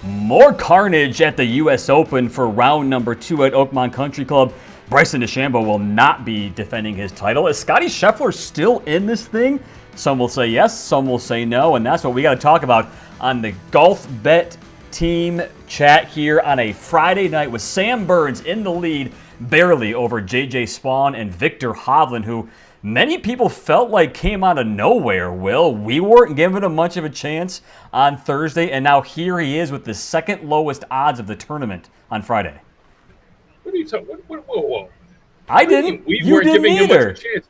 More carnage at the U.S. Open for round number 2 at Oakmont Country Club. Bryson DeChambeau will not be defending his title. Is Scottie Scheffler still in this thing? Some will say yes, some will say no, and that's what we got to talk about on the Golfbet team chat here on a Friday night with Sam Burns in the lead, barely over J.J. Spaun and Viktor Hovland, who many people felt like came out of nowhere, Will. We weren't giving him much of a chance on Thursday, and now here he is with the second lowest odds of the tournament on Friday. What are you talking? Whoa. I didn't. We you weren't didn't giving either. him much of a chance.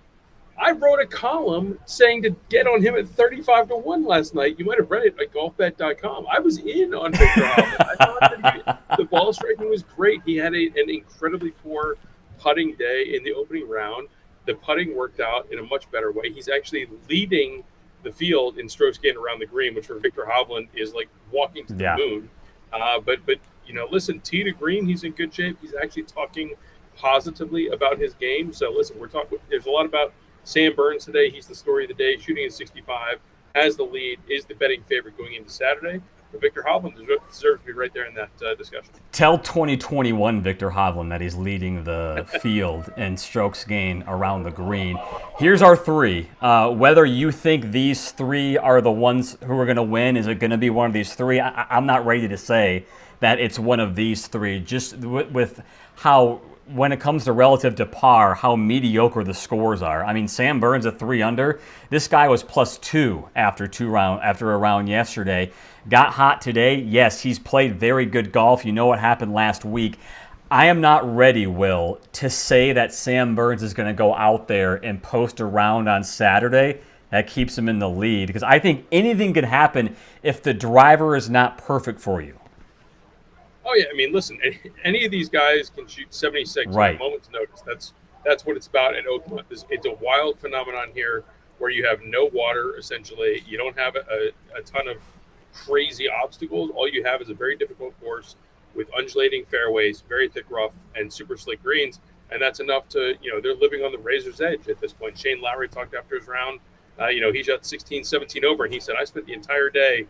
I wrote a column saying to get on him at 35-1 last night. You might have read it at golfbet.com. I was in on Viktor Hovland. I thought that the ball striking was great. He had an incredibly poor putting day in the opening round. The putting worked out in a much better way. He's actually leading the field in strokes gained around the green, which for Viktor Hovland is like walking to the moon. But listen, tee to green, he's in good shape. He's actually talking positively about his game. So listen, there's a lot about Sam Burns today. He's the story of the day, shooting at 65, has the lead, is the betting favorite going into Saturday. But Viktor Hovland deserves to be right there in that discussion. Tell 2021 Viktor Hovland that he's leading the field in strokes gained around the green. Here's our three. Whether you think these three are the ones who are going to win, is it going to be one of these three? I'm not ready to say that it's one of these three, just with how, when it comes to relative to par, how mediocre the scores are. I mean, Sam Burns at 3 under. This guy was +2 after a round yesterday. Got hot today. Yes, he's played very good golf. You know what happened last week. I am not ready, Will, to say that Sam Burns is going to go out there and post a round on Saturday that keeps him in the lead, because I think anything can happen if the driver is not perfect for you. Oh, yeah. I mean, listen, any of these guys can shoot 76 at a moment's notice. That's what it's about at Oakmont. It's a wild phenomenon here where you have no water, essentially. You don't have a ton of crazy obstacles. All you have is a very difficult course with undulating fairways, very thick rough, and super slick greens. And that's enough to, they're living on the razor's edge at this point. Shane Lowry talked after his round. He shot 16, 17 over, and he said, I spent the entire day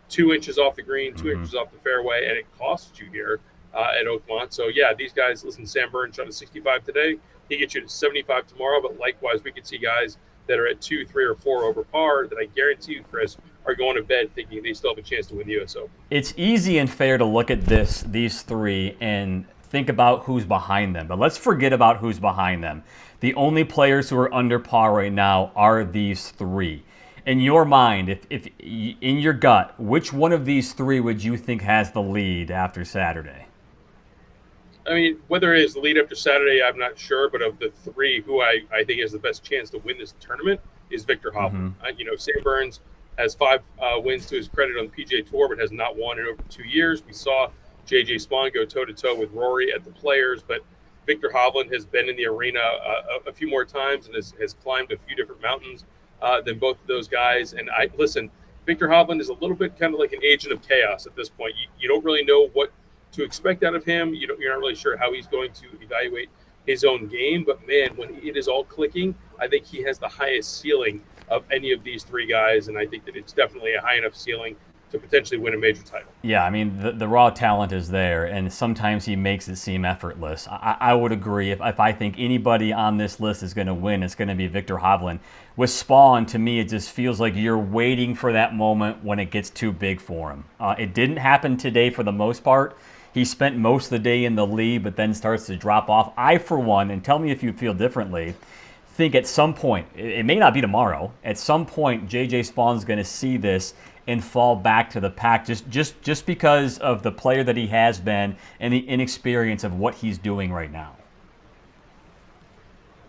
2 inches off the green, 2 inches off the fairway, and it costs you here at Oakmont. So, yeah, these guys, listen, Sam Burns shot a 65 today. He gets you to 75 tomorrow, but likewise, we could see guys that are at 2, 3, or 4 over par that I guarantee you, Chris, are going to bed thinking they still have a chance to win the U.S. Open. It's easy and fair to look at these three and think about who's behind them, but let's forget about who's behind them. The only players who are under par right now are these three. In your mind, if in your gut, which one of these three would you think has the lead after Saturday? I mean, whether it is the lead after Saturday, I'm not sure. But of the three, who I think has the best chance to win this tournament is Viktor Hovland. Sam Burns has 5 wins to his credit on the PGA Tour, but has not won in over 2 years. We saw J.J. Spaun go toe-to-toe with Rory at the Players, but Viktor Hovland has been in the arena a few more times and has climbed a few different mountains than both of those guys. And listen, Viktor Hovland is a little bit kind of like an agent of chaos at this point. You don't really know what to expect out of him. You're not really sure how he's going to evaluate his own game. But, man, when it is all clicking, I think he has the highest ceiling of any of these three guys, and I think that it's definitely a high enough ceiling to potentially win a major title. Yeah, I mean, the raw talent is there, and sometimes he makes it seem effortless. I would agree. If I think anybody on this list is going to win, it's going to be Viktor Hovland. With Spaun, to me, it just feels like you're waiting for that moment when it gets too big for him. It didn't happen today for the most part. He spent most of the day in the lead, but then starts to drop off. I, for one, and tell me if you feel differently, think at some point, it may not be tomorrow, at some point J.J. Spaun's going to see this and fall back to the pack just because of the player that he has been and the inexperience of what he's doing right now.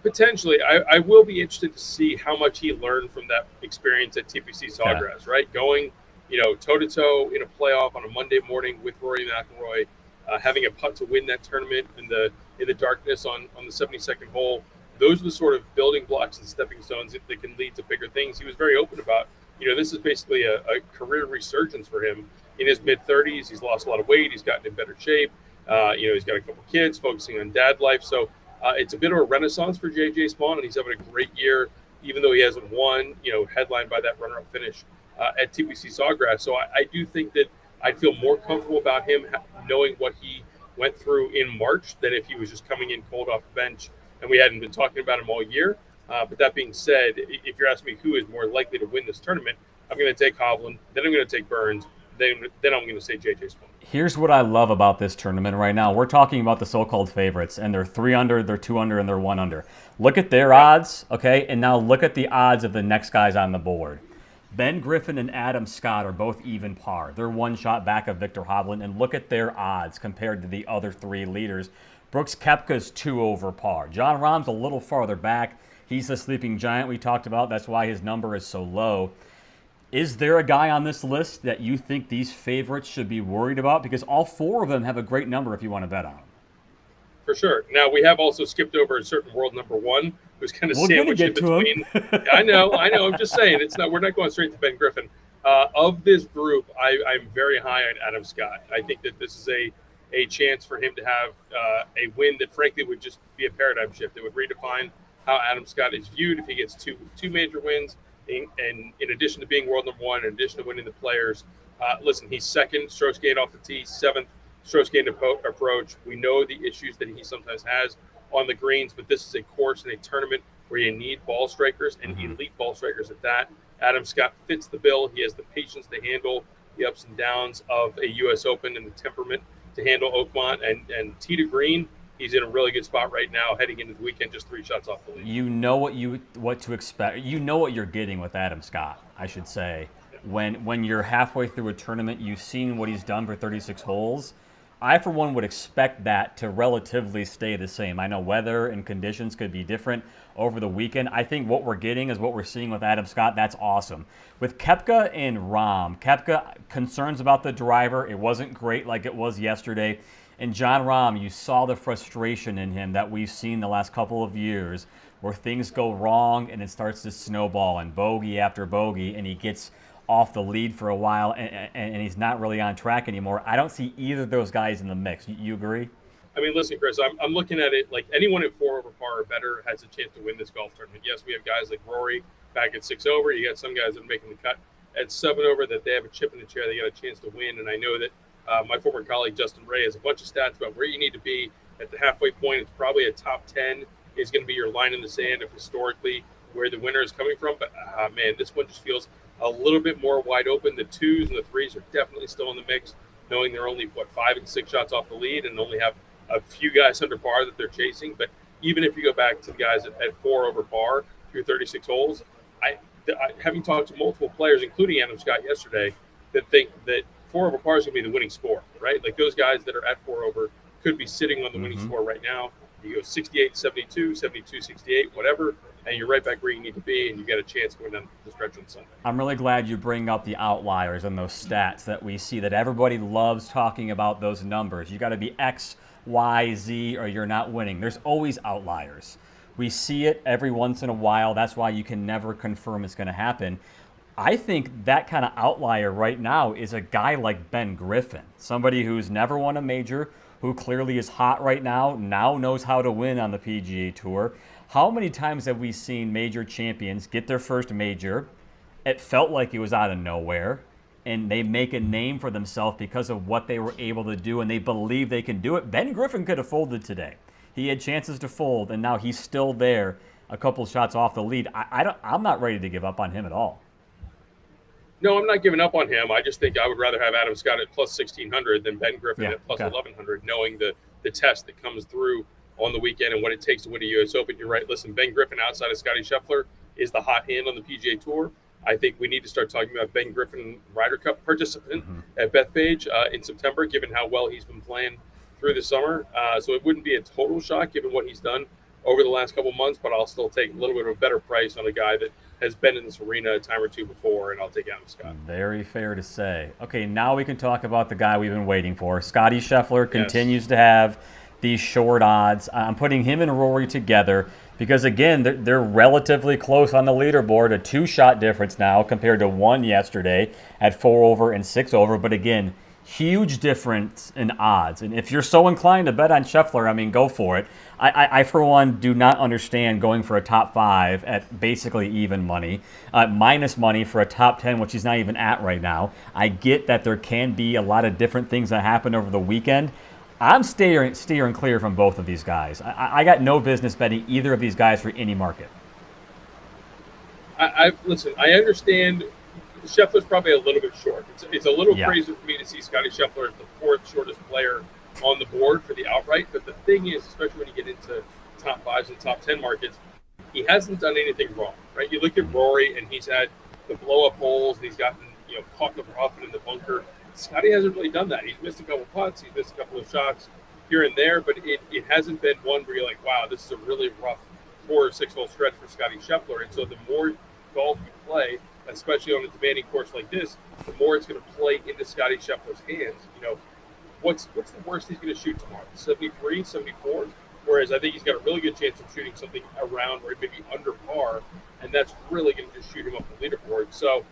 Potentially. I will be interested to see how much he learned from that experience at TPC Sawgrass, right? Going, toe-to-toe in a playoff on a Monday morning with Rory McIlroy, having a putt to win that tournament in the darkness on the 72nd hole. Those are the sort of building blocks and stepping stones that can lead to bigger things. He was very open about, this is basically a career resurgence for him. In his mid-30s, he's lost a lot of weight. He's gotten in better shape. He's got a couple kids, focusing on dad life. So it's a bit of a renaissance for J.J. Spaun, and he's having a great year, even though he hasn't won, headlined by that runner-up finish at TPC Sawgrass. So I do think that I'd feel more comfortable about him knowing what he went through in March than if he was just coming in cold off the bench and we hadn't been talking about him all year. But that being said, if you're asking me who is more likely to win this tournament, I'm going to take Hovland, then I'm going to take Burns, then I'm going to say JJ Spaun. Here's what I love about this tournament right now. We're talking about the so-called favorites, and they're 3 under, they're 2 under, and they're 1 under. Look at their odds, okay? And now look at the odds of the next guys on the board. Ben Griffin and Adam Scott are both even par. They're 1 shot back of Viktor Hovland, and look at their odds compared to the other 3 leaders. Brooks Koepka's 2 over par. Jon Rahm's a little farther back. He's the sleeping giant we talked about. That's why his number is so low. Is there a guy on this list that you think these favorites should be worried about? Because all 4 of them have a great number if you want to bet on them. For sure. Now, we have also skipped over a certain world number 1 who's kind of sandwiched in between. I know. I'm just saying, we're not going straight to Ben Griffin. Of this group, I'm very high on Adam Scott. I think that this is a chance for him to have a win that, frankly, would just be a paradigm shift. It would redefine how Adam Scott is viewed if he gets two major wins. And in addition to being world number 1, in addition to winning the Players, listen, he's 2nd strokes gained off the tee, 7th strokes gained approach. We know the issues that he sometimes has on the greens, but this is a course and a tournament where you need ball strikers and elite ball strikers at that. Adam Scott fits the bill. He has the patience to handle the ups and downs of a U.S. Open and the temperament to handle Oakmont and tee to green. He's in a really good spot right now, heading into the weekend, just 3 shots off the lead. You know what to expect. You know what you're getting with Adam Scott, I should say. When you're halfway through a tournament, you've seen what he's done for 36 holes. I, for one, would expect that to relatively stay the same. I know weather and conditions could be different over the weekend. I think what we're getting is what we're seeing with Adam Scott. That's awesome. With Koepka and Rahm, Koepka, concerns about the driver. It wasn't great like it was yesterday. And Jon Rahm, you saw the frustration in him that we've seen the last couple of years where things go wrong and it starts to snowball and bogey after bogey, and he gets off the lead for a while and he's not really on track anymore. I don't see either of those guys in the mix. You agree? I mean, listen, Chris, I'm looking at it like anyone at 4 over par or better has a chance to win this golf tournament. Yes, we have guys like Rory back at 6 over. You got some guys that are making the cut at 7 over that they have a chip in the chair. They got a chance to win. And I know that my former colleague Justin Ray has a bunch of stats about where you need to be at the halfway point. It's probably a top 10 is going to be your line in the sand of historically where the winner is coming from. But, man, this one just feels a little bit more wide open. The 2s and the 3s are definitely still in the mix, knowing they're only, 5 and 6 shots off the lead and only have a few guys under par that they're chasing. But even if you go back to the guys at 4 over par through 36 holes, I having talked to multiple players, including Adam Scott yesterday, that think that 4 over par is going to be the winning score, right? Like those guys that are at 4 over could be sitting on the winning score right now. You go 68, 72, 72, 68, whatever, and you're right back where you need to be, and you get a chance going down the stretch on Sunday. I'm really glad you bring up the outliers and those stats that we see, that everybody loves talking about those numbers. You got to be X, Y, Z, or you're not winning. There's always outliers. We see it every once in a while. That's why you can never confirm it's going to happen. I think that kind of outlier right now is a guy like Ben Griffin, somebody who's never won a major, who clearly is hot right now knows how to win on the PGA Tour. How many times have we seen major champions get their first major? It felt like it was out of nowhere, and they make a name for themselves because of what they were able to do, and they believe they can do it. Ben Griffin could have folded today. He had chances to fold, and now he's still there, a couple shots off the lead. I'm not ready to give up on him at all. No, I'm not giving up on him. I just think I would rather have Adam Scott at plus 1,600 than Ben Griffin at plus 1,100, knowing the test that comes through on the weekend and what it takes to win a U.S. Open. You're right. Listen, Ben Griffin outside of Scottie Scheffler is the hot hand on the PGA Tour. I think we need to start talking about Ben Griffin, Ryder Cup participant at Bethpage in September, given how well he's been playing through the summer. So it wouldn't be a total shock given what he's done over the last couple months, but I'll still take a little bit of a better price on a guy that has been in this arena a time or two before, and I'll take Adam Scott. Very fair to say. Okay, now we can talk about the guy we've been waiting for. Scottie Scheffler continues to have these short odds. I'm putting him and Rory together because, again, they're relatively close on the leaderboard, a 2-shot difference now compared to 1 yesterday at 4 over and 6 over. But, again, Huge difference in odds. And if you're so inclined to bet on Scheffler, I mean, go for it. I for one, do not understand going for a top 5 at basically even money, minus money for a top 10, which he's not even at right now. I get that there can be a lot of different things that happen over the weekend. I'm steering clear from both of these guys. I got no business betting either of these guys for any market. Listen, I understand Scheffler's probably a little bit short. It's a little crazy for me to see Scotty Scheffler as the 4th shortest player on the board for the outright. But the thing is, especially when you get into top 5s and top 10 markets, he hasn't done anything wrong, right? You look at Rory, and he's had the blow-up holes, and he's gotten caught in the rough and in the bunker. Scotty hasn't really done that. He's missed a couple putts, he's missed a couple of shots here and there, but it hasn't been one where you're like, wow, this is a really rough 4 or 6 hole stretch for Scotty Scheffler. And so the more golf you play, especially on a demanding course like this, the more it's going to play into Scotty Scheffler's hands. What's the worst he's going to shoot tomorrow? 73, 74? Whereas I think he's got a really good chance of shooting something around or maybe under par, and that's really going to just shoot him up the leaderboard. So,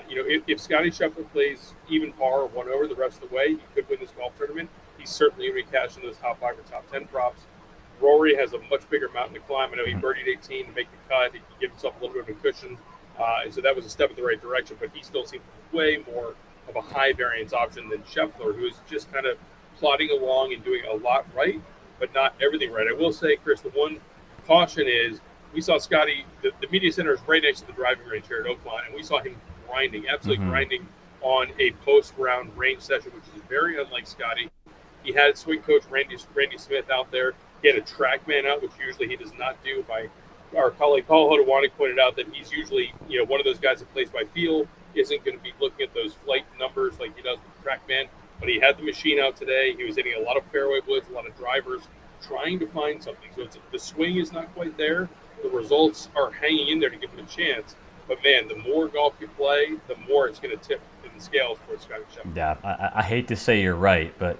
if Scotty Scheffler plays even par or 1 over the rest of the way, he could win this golf tournament. He's certainly going to be cashing those top 5 or top 10 props. Rory has a much bigger mountain to climb. I know he birdied 18 to make the cut. He can give himself a little bit of a cushion. And so that was a step in the right direction, but he still seems way more of a high variance option than Scheffler, who is just kind of plodding along and doing a lot right, but not everything right. I will say, Chris, the one caution is we saw Scotty, the media center is right next to the driving range here at Oakmont, and we saw him grinding, absolutely grinding on a post-round range session, which is very unlike Scotty. He had swing coach Randy Smith out there. He had a TrackMan out, which usually he does not do. By our colleague Paul Hodawani pointed out that he's usually, one of those guys that plays by feel, isn't going to be looking at those flight numbers like he does with TrackMan. But he had the machine out today. He was hitting a lot of fairway woods, a lot of drivers, trying to find something. So the swing is not quite there. The results are hanging in there to give him a chance. But, man, the more golf you play, the more it's going to tip in the scales for Scotty Scheffler. Yeah, I hate to say you're right, but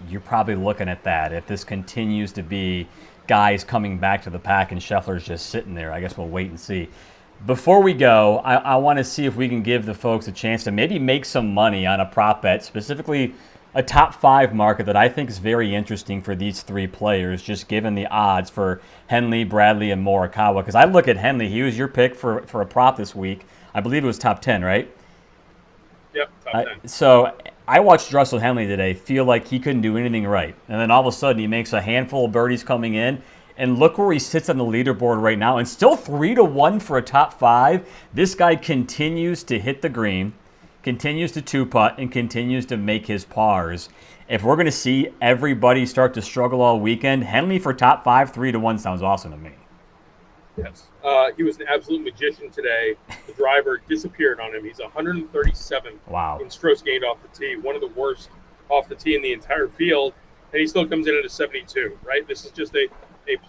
you're probably looking at that. If this continues to be guys coming back to the pack and Scheffler's just sitting there, I guess we'll wait and see. Before we go, I want to see if we can give the folks a chance to maybe make some money on a prop bet, specifically a top 5 market that I think is very interesting for these 3 players, just given the odds for Henley, Bradley, and Morikawa. Because I look at Henley, he was your pick for a prop this week. I believe it was top 10, right? Yep, top 10. So I watched Russell Henley today feel like he couldn't do anything right. And then all of a sudden he makes a handful of birdies coming in. And look where he sits on the leaderboard right now. And still 3-1 for a top 5. This guy continues to hit the green, continues to 2-putt, and continues to make his pars. If we're going to see everybody start to struggle all weekend, Henley for top 5, 3-1 sounds awesome to me. Yes. He was an absolute magician today. The driver disappeared on him. He's 137th in strokes gained off the tee, one of the worst off the tee in the entire field, and he still comes in at a 72, right? This is just a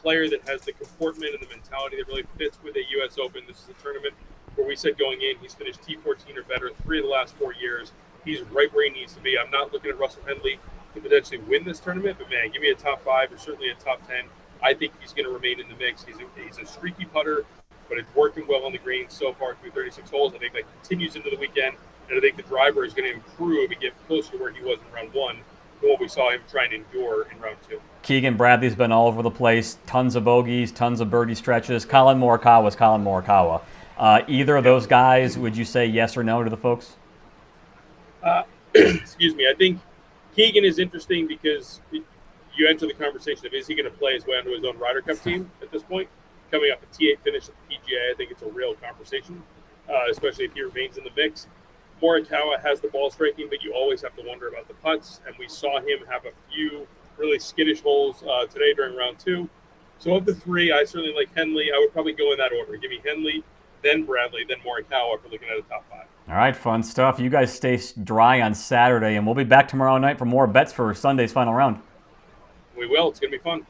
player that has the comportment and the mentality that really fits with a U.S. Open. This is a tournament where we said going in, he's finished T14 or better 3 of the last 4 years. He's right where he needs to be. I'm not looking at Russell Henley to potentially win this tournament, but, man, give me a top 5 or certainly a top 10. I think he's going to remain in the mix. He's a streaky putter, but it's working well on the green so far through 36 holes. I think that continues into the weekend, and I think the driver is going to improve and get closer to where he was in round 1 than what we saw him trying to endure in round 2. Keegan Bradley's been all over the place. Tons of bogeys, tons of birdie stretches. Colin Morikawa's Colin Morikawa. Either of those guys, would you say yes or no to the folks? Excuse me. I think Keegan is interesting because you enter the conversation of is he going to play his way onto his own Ryder Cup team at this point? Coming off a T8 finish at the PGA, I think it's a real conversation, especially if he remains in the mix. Morikawa has the ball striking, but you always have to wonder about the putts, and we saw him have a few really skittish holes today during round 2. So of the 3, I certainly like Henley. I would probably go in that order. Give me Henley, then Bradley, then Morikawa if we're looking at a top 5. All right, fun stuff. You guys stay dry on Saturday, and we'll be back tomorrow night for more bets for Sunday's final round. We will. It's going to be fun.